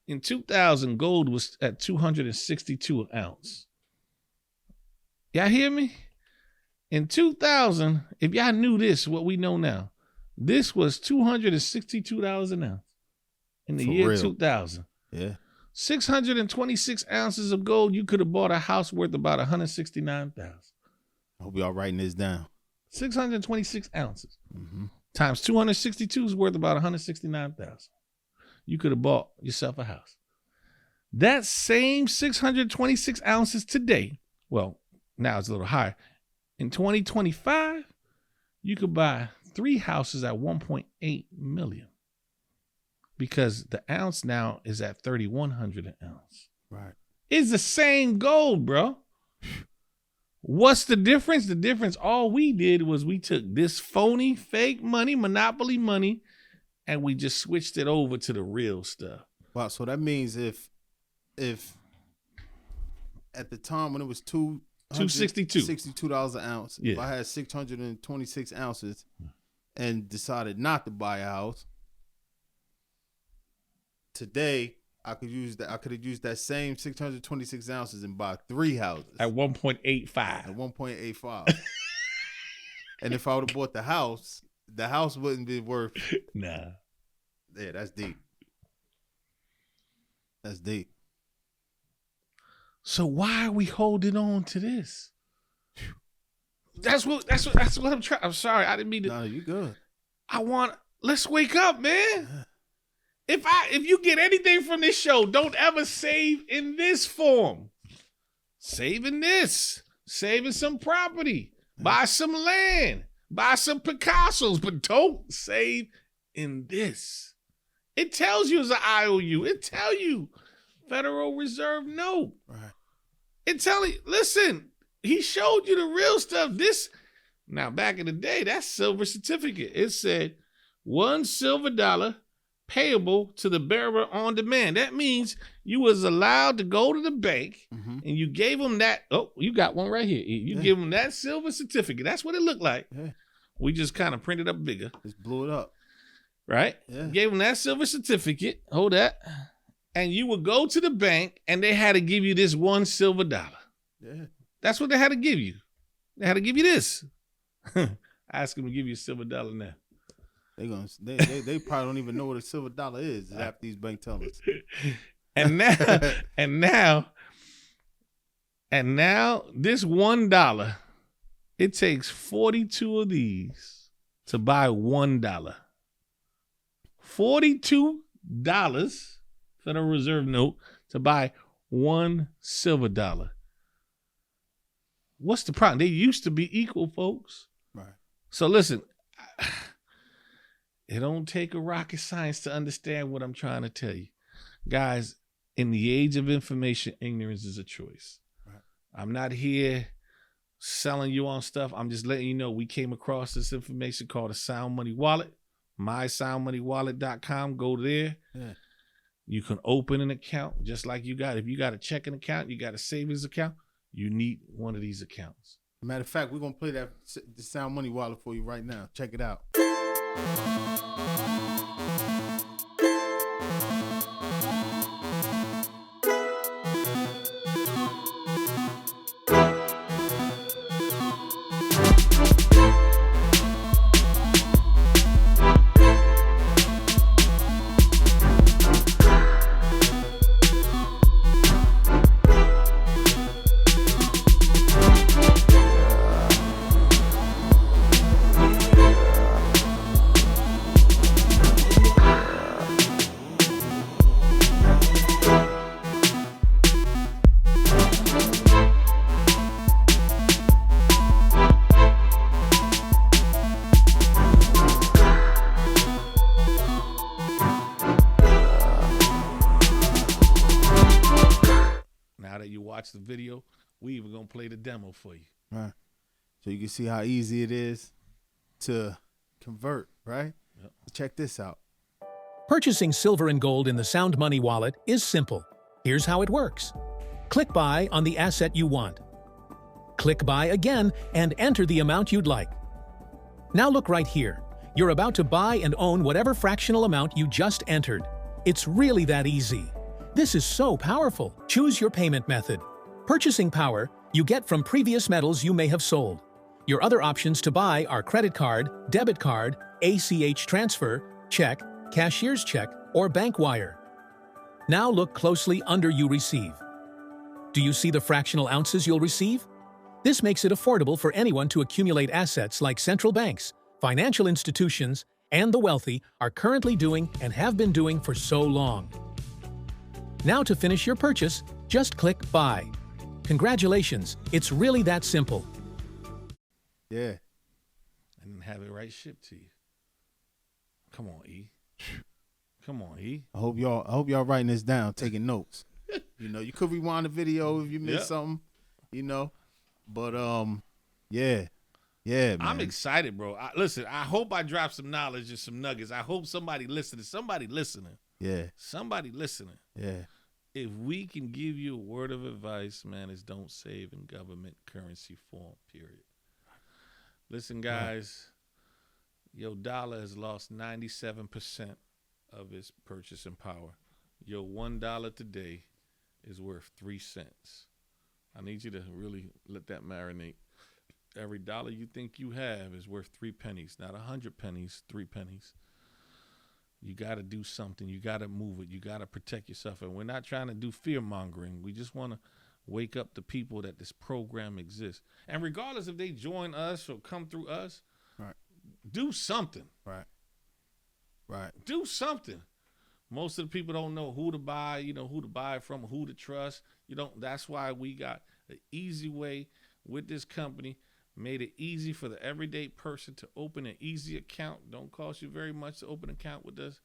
In 2000, gold was at $262 an ounce. Y'all hear me? In 2000, if y'all knew this, what we know now, this was $262 an ounce in the year 2000. Yeah. 626 ounces of gold, you could have bought a house worth about $169,000. I hope y'all writing this down. 626 ounces times 262 is worth about $169,000. You could have bought yourself a house. That same 626 ounces today, well, now it's a little higher. In 2025, you could buy 3 houses at $1.8 million because the ounce now is at $3,100 an ounce. Right. It's the same gold, bro. What's the difference? The difference, all we did was we took this phony, fake money, monopoly money, and we just switched it over to the real stuff. Wow. So that means if at the time when it was $262 an ounce, if I had 626 ounces and decided not to buy a house, today I could have used that same 626 ounces and buy 3 houses at 1.85. At 1.85. And if I would have bought the house wouldn't be worth. Nah. Yeah, that's deep. That's deep. So why are we holding on to this? That's what I'm trying. I'm sorry, I didn't mean to. No, you good. Let's wake up, man. If you get anything from this show, don't ever save in this form. Save in this. Save in some property. Buy some land. Buy some Picassos, but don't save in this. It tells you it's an IOU. It tells you Federal Reserve note. Right. It tells you, listen, he showed you the real stuff. Now back in the day, that silver certificate, it said $1 silver payable to the bearer on demand. That means you was allowed to go to the bank and you gave them that. Oh, you got one right here. You give them that silver certificate. That's what it looked like. Yeah. We just kind of printed up bigger. Just blew it up. Right? Yeah. Gave them that silver certificate. Hold that. And you would go to the bank and they had to give you this $1 silver. Yeah. That's what they had to give you. They had to give you this. Ask them to give you a silver dollar now. They probably don't even know what a silver dollar is after these bank tellers. And now this $1, it takes 42 of these to buy $1. $42 Federal Reserve note to buy $1 silver. What's the problem? They used to be equal, folks. Right. So listen, it don't take a rocket science to understand what I'm trying to tell you. Guys, in the age of information, ignorance is a choice. Right. I'm not here selling you on stuff. I'm just letting you know we came across this information called a Sound Money Wallet. mysoundmoneywallet.com. Go there. Yeah. You can open an account just like if you got a checking account, you got a savings account, you need one of these accounts. Matter of fact, we're going to play the Sound Money Wallet for you right now. Check it out. Watch the video, we even gonna play the demo for you. Right. So you can see how easy it is to convert, right? Yep. Check this out. Purchasing silver and gold in the Sound Money Wallet is simple. Here's how it works. Click Buy on the asset you want. Click Buy again and enter the amount you'd like. Now look right here. You're about to buy and own whatever fractional amount you just entered. It's really that easy. This is so powerful. Choose your payment method. Purchasing power you get from previous metals you may have sold. Your other options to buy are credit card, debit card, ACH transfer, check, cashier's check, or bank wire. Now look closely under You Receive. Do you see the fractional ounces you'll receive? This makes it affordable for anyone to accumulate assets like central banks, financial institutions, and the wealthy are currently doing and have been doing for so long. Now to finish your purchase, just click Buy. Congratulations, it's really that simple. Yeah. And have it right shipped to you. Come on, E. Come on, E. I hope y'all writing this down, taking notes. You could rewind the video if you missed something, But yeah, man. I'm excited, bro. Listen, I hope I drop some knowledge and some nuggets. I hope somebody listening. Yeah. Somebody listening. Yeah. If we can give you a word of advice, man, is don't save in government currency form, period. Listen, guys, your dollar has lost 97% of its purchasing power. your $1 today is worth 3 cents. I need you to really let that marinate. Every dollar you think you have is worth 3 pennies, not 100 pennies, 3 pennies. You got to do something. You got to move it. You got to protect yourself. And we're not trying to do fear mongering. We just want to wake up the people that this program exists. And regardless if they join us or come through us, right, do something. Right. Right. Do something. Most of the people don't know who to buy, who to buy from, who to trust. That's why we got an easy way with this company, made it easy for the everyday person to open an easy account. Don't cost you very much to open an account with us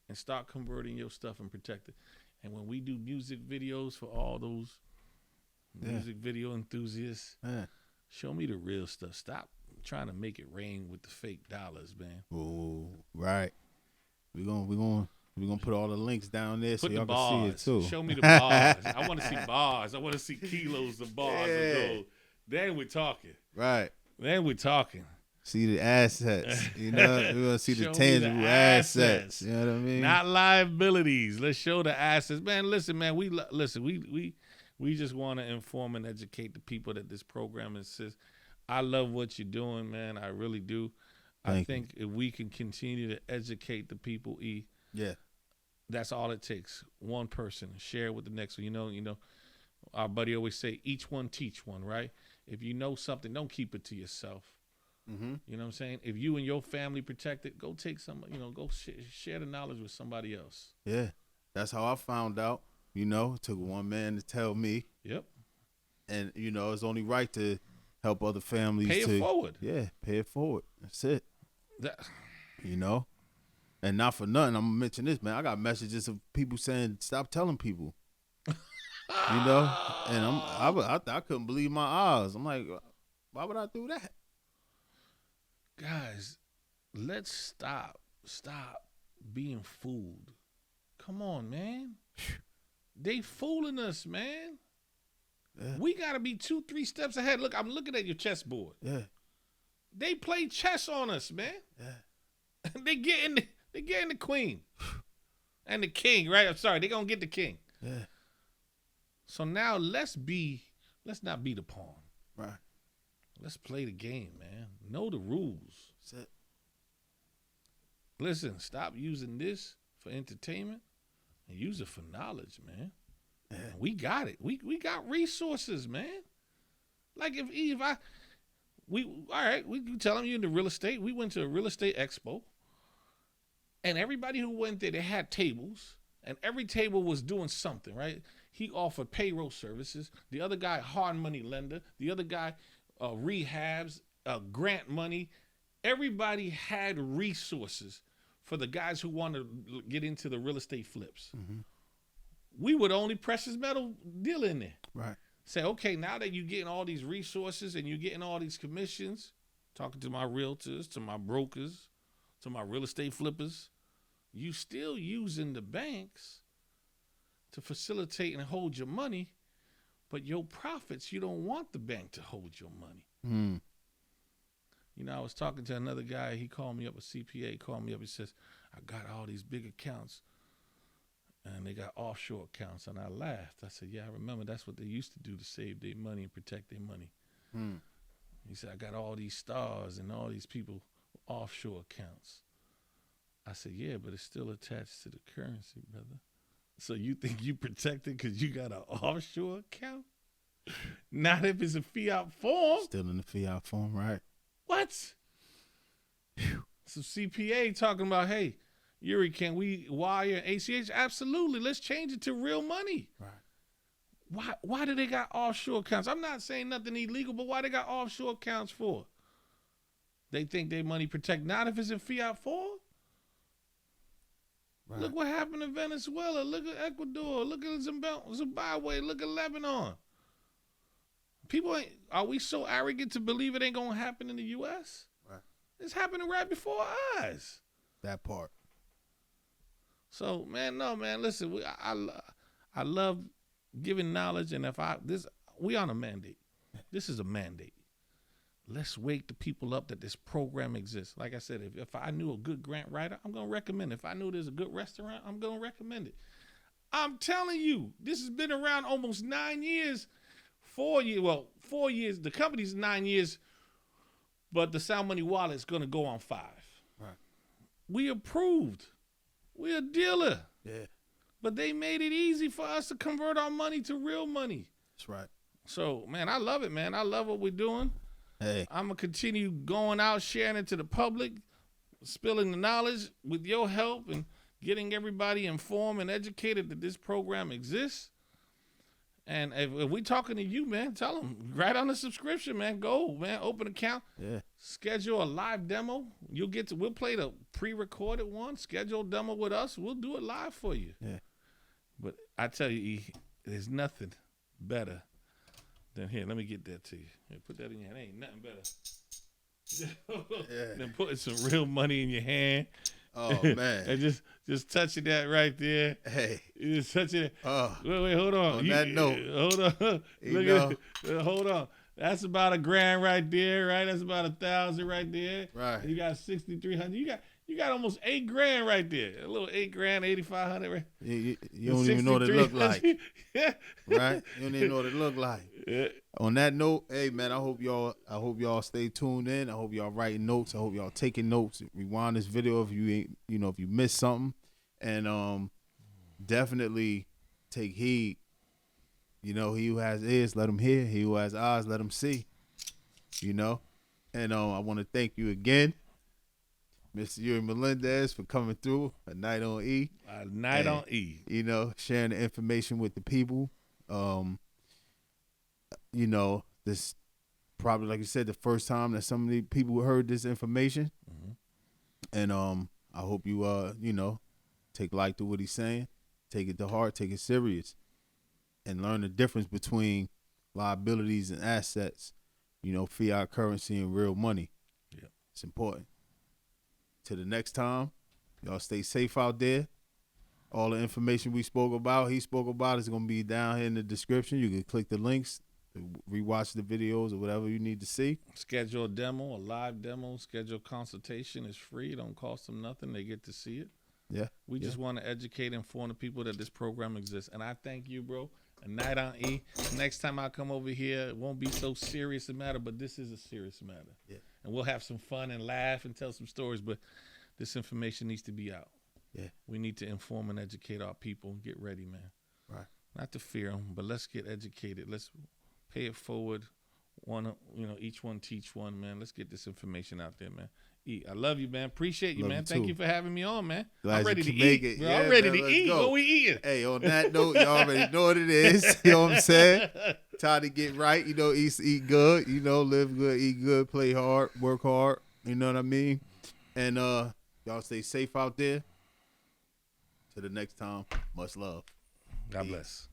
and start converting your stuff and protect it. And when we do music videos for all those music video enthusiasts, show me the real stuff. Stop trying to make it rain with the fake dollars, man. Oh, right. We're gonna put all the links down there so Put y'all the can see it bars. too. Show me the bars. I want to see bars. I want to see kilos of bars of gold. Then we're talking. Right. Then we're talking. See the assets. We're gonna see the tangible assets. You know what I mean? Not liabilities. Let's show the assets. Man, listen, man. We just want to inform and educate the people that this program exists. I love what you're doing, man. I really do. I think if we can continue to educate the people, that's all it takes. One person, share it with the next one. You know, our buddy always say, each one teach one, right? If you know something, don't keep it to yourself. Mm-hmm. You know what I'm saying? If you and your family protect it, go take some, go share the knowledge with somebody else. Yeah, that's how I found out. It took one man to tell me. Yep. And, it's only right to help other families. Pay it forward. Yeah, pay it forward. That's it. And not for nothing, I'm going to mention this, man. I got messages of people saying, stop telling people. And I couldn't believe my eyes. I'm like, why would I do that? Guys, let's stop being fooled. Come on, man. They fooling us, man. Yeah. We got to be 2-3 steps ahead. Look, I'm looking at your chessboard. Yeah. They play chess on us, man. Yeah. They getting the queen and the king, right? I'm sorry, they gonna get the king. Yeah. So now let's not be the pawn. Right. Let's play the game, man. Know the rules. That's it. Listen, stop using this for entertainment and use it for knowledge, man. Yeah. We got it. We got resources, man. Like we tell them you into real estate. We went to a real estate expo, and everybody who went there, they had tables, and every table was doing something, right? He offered payroll services. The other guy, hard money lender. The other guy, rehabs, grant money. Everybody had resources for the guys who want to get into the real estate flips. Mm-hmm. We were the only precious metal dealer in there. Right. Say, okay, now that you're getting all these resources and you're getting all these commissions, talking to my realtors, to my brokers, to my real estate flippers, you still using the banks to facilitate and hold your money, but your profits, you don't want the bank to hold your money. Mm. I was talking to another guy. He called me up, a CPA called me up. He says, I got all these big accounts, and they got offshore accounts. And I laughed. I said, yeah, I remember that's what they used to do to save their money and protect their money. Mm. He said, I got all these stars and all these people offshore accounts. I said, yeah, but it's still attached to the currency, brother. So you think you protected because you got an offshore account? Not if it's a fiat form. Still in the fiat form, right? What? Some CPA talking about, hey, Ury, can we wire ACH? Absolutely. Let's change it to real money. Right. Why do they got offshore accounts? I'm not saying nothing illegal, but why they got offshore accounts for? They think their money protect. Not if it's in fiat form. Right. Look what happened in Venezuela. Look at Ecuador. Look at Zimbabwe. Look at Lebanon. Are we so arrogant to believe it ain't going to happen in the U.S.? Right. It's happening right before our eyes. That part. So, man, listen, I love giving knowledge, and we on a mandate. This is a mandate. Let's wake the people up that this program exists. Like I said, if I knew a good grant writer, I'm going to recommend it. If I knew there's a good restaurant, I'm going to recommend it. I'm telling you, this has been around almost 9 years. 4 years. Well, 4 years. The company's 9 years, but the Sound Money wallet is going to go on 5. Right. We approved. We're a dealer. Yeah. But they made it easy for us to convert our money to real money. That's right. So, man, I love it, man. I love what we're doing. Hey. I'm going to continue going out, sharing it to the public, spilling the knowledge with your help and getting everybody informed and educated that this program exists. And if we're talking to you, man, tell them, right on the subscription, man, go, man, open an account, schedule a live demo. We'll play the pre-recorded one, schedule a demo with us. We'll do it live for you. Yeah. But I tell you, E, there's nothing better than, here, let me get that to you. Here, put that in your hand. Ain't nothing better than putting some real money in your hand. Oh, man. And just touching that right there. Hey. You just touching it. Oh. Wait, hold on. On that note. Hold on. Look at it. Hold on. That's about $1,000 right there, right? That's about 1,000 right there. Right. You got 6,300. You got almost $8,000 right there. A little $8,000, 8,500. Right? You don't even know what it look like. Yeah. Right? You don't even know what it look like. Yeah. On that note, hey man, I hope y'all stay tuned in. I hope y'all writing notes. I hope y'all taking notes. Rewind this video if you ain't, if you missed something. And definitely take heed. He who has ears, let him hear. He who has eyes, let him see. And I want to thank you again, Mr. Ury Melendez, for coming through a night on E. A night on E. Sharing the information with the people. This probably, like you said, the first time that some of the people heard this information. Mm-hmm. And I hope you, take light to what he's saying, take it to heart, take it serious, and learn the difference between liabilities and assets, fiat currency and real money. Yeah. It's important. Till the next time, y'all stay safe out there. All the information he spoke about, is going to be down here in the description. You can click the links, rewatch the videos or whatever you need to see. Schedule a demo, a live demo, schedule a consultation. It's free. It don't cost them nothing. They get to see it. Yeah. We just want to educate and inform the people that this program exists. And I thank you, bro. A night on E. Next time I come over here, it won't be so serious a matter, but this is a serious matter. Yeah. And we'll have some fun and laugh and tell some stories, but this information needs to be out. Yeah. We need to inform and educate our people and get ready, man. Right. Not to fear them, but let's get educated. Let's pay it forward. Each one teach one, man. Let's get this information out there, man. E, I love you, man. Appreciate you, man. Thank you for having me on, man. I'm ready to eat. Bro, I'm ready to eat. What we eating? Hey, on that note, y'all already know what it is. You know what I'm saying? Time to get right. Eat good. Live good, eat good, play hard, work hard. You know what I mean? And y'all stay safe out there. Till the next time, much love. God bless.